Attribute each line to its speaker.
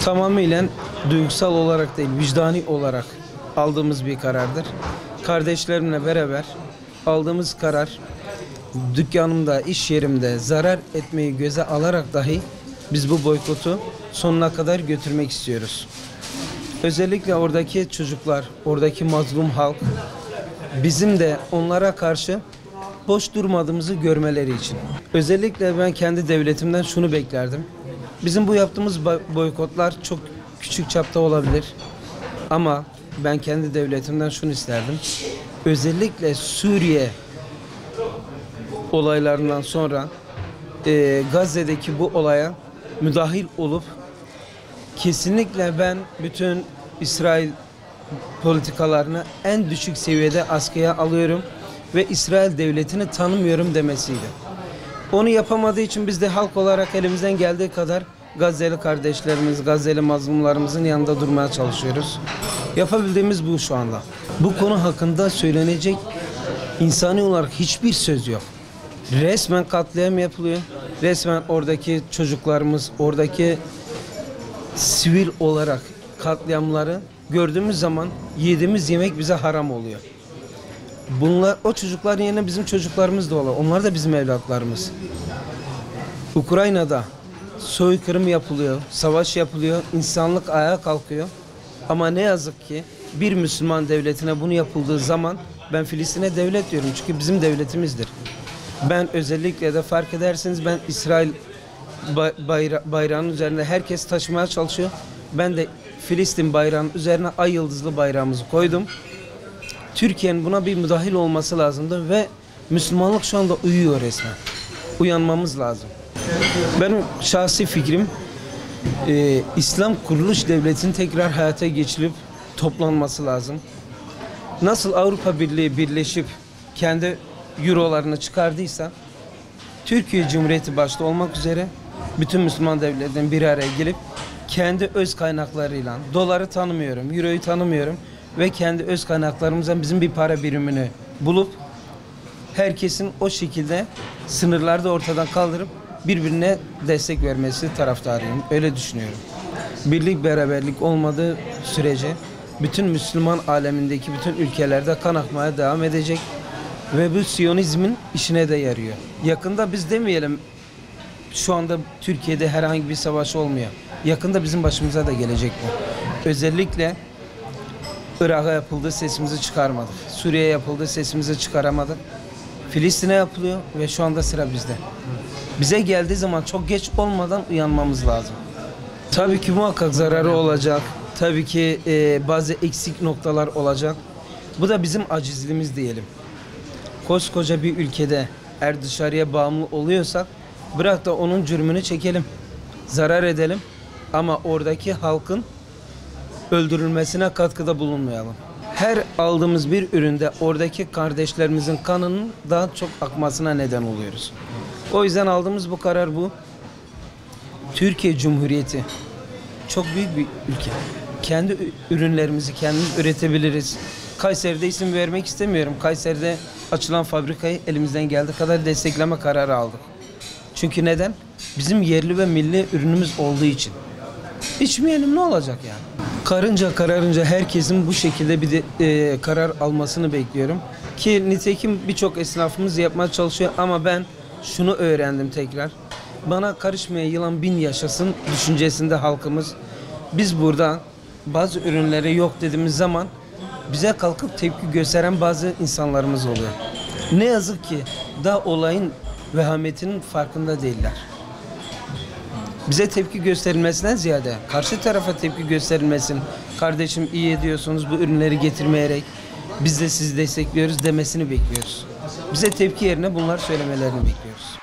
Speaker 1: Tamamıyla duygusal olarak değil, vicdani olarak aldığımız bir karardır. Kardeşlerimle beraber aldığımız karar, dükkanımda, iş yerimde zarar etmeyi göze alarak dahi biz bu boykotu sonuna kadar götürmek istiyoruz. Özellikle oradaki çocuklar, oradaki mazlum halk, bizim de onlara karşı boş durmadığımızı görmeleri için. Özellikle ben kendi devletimden şunu beklerdim. Bizim bu yaptığımız boykotlar çok küçük çapta olabilir. Ama ben kendi devletimden şunu isterdim. Özellikle Suriye olaylarından sonra Gazze'deki bu olaya müdahil olup kesinlikle ben bütün İsrail politikalarını en düşük seviyede askıya alıyorum ve İsrail devletini tanımıyorum demesiydi. Onu yapamadığı için biz de halk olarak elimizden geldiği kadar Gazze'li kardeşlerimiz, Gazze'li mazlumlarımızın yanında durmaya çalışıyoruz. Yapabildiğimiz bu şu anda. Bu konu hakkında söylenecek insani olarak hiçbir söz yok. Resmen katliam yapılıyor. Resmen oradaki çocuklarımız, oradaki sivil olarak katliamları gördüğümüz zaman yediğimiz yemek bize haram oluyor. Bunlar, o çocuklar yerine bizim çocuklarımız da oluyor. Onlar da bizim evlatlarımız. Ukrayna'da soykırım yapılıyor, savaş yapılıyor, insanlık ayağa kalkıyor. Ama ne yazık ki bir Müslüman devletine bunu yapıldığı zaman ben Filistin'e devlet diyorum. Çünkü bizim devletimizdir. Ben özellikle de fark ederseniz ben İsrail bayrağının üzerinde herkes taşımaya çalışıyor. Ben de Filistin bayrağının üzerine ay yıldızlı bayrağımızı koydum. Türkiye'nin buna bir müdahil olması lazımdı ve Müslümanlık şu anda uyuyor resmen. Uyanmamız lazım. Benim şahsi fikrim İslam kuruluş devletinin tekrar hayata geçirilip toplanması lazım. Nasıl Avrupa Birliği birleşip kendi eurolarını çıkardıysa Türkiye Cumhuriyeti başta olmak üzere bütün Müslüman devletlerin bir araya gelip kendi öz kaynaklarıyla doları tanımıyorum, euroyu tanımıyorum ve kendi öz kaynaklarımızdan bizim bir para birimini bulup herkesin o şekilde sınırları da ortadan kaldırıp birbirine destek vermesi taraftarıyım. Öyle düşünüyorum. Birlik beraberlik olmadığı sürece bütün Müslüman alemindeki bütün ülkelerde kan akmaya devam edecek ve bu Siyonizmin işine de yarıyor. Yakında biz demeyelim şu anda Türkiye'de herhangi bir savaş olmuyor. Yakında bizim başımıza da gelecek bu. Özellikle Irak'a yapıldı, sesimizi çıkarmadık. Suriye'ye yapıldı, sesimizi çıkaramadık. Filistin'e yapılıyor ve şu anda sıra bizde. Bize geldiği zaman çok geç olmadan uyanmamız lazım. Tabii ki muhakkak zararı olacak. Tabii ki bazı eksik noktalar olacak. Bu da bizim acizliğimiz diyelim. Koskoca bir ülkede eğer dışarıya bağımlı oluyorsak bırak da onun cürmünü çekelim. Zarar edelim ama oradaki halkın öldürülmesine katkıda bulunmayalım. Her aldığımız bir üründe oradaki kardeşlerimizin kanının daha çok akmasına neden oluyoruz. O yüzden aldığımız bu karar bu. Türkiye Cumhuriyeti çok büyük bir ülke. Kendi ürünlerimizi kendimiz üretebiliriz. Kayseri'de isim vermek istemiyorum. Kayseri'de açılan fabrikayı elimizden geldiği kadar destekleme kararı aldık. Çünkü neden? Bizim yerli ve milli ürünümüz olduğu için. İçmeyelim ne olacak yani? Karınca kararınca herkesin bu şekilde bir de, karar almasını bekliyorum. Ki nitekim birçok esnafımız yapmaya çalışıyor ama ben şunu öğrendim tekrar. Bana karışmaya yılan bin yaşasın düşüncesinde halkımız. Biz burada bazı ürünlere yok dediğimiz zaman bize kalkıp tepki gösteren bazı insanlarımız oluyor. Ne yazık ki da olayın vehametinin farkında değiller. Bize tepki gösterilmesinden ziyade karşı tarafa tepki gösterilmesin. Kardeşim iyi ediyorsunuz bu ürünleri getirmeyerek biz de sizi destekliyoruz demesini bekliyoruz. Bize tepki yerine bunlar söylemelerini bekliyoruz.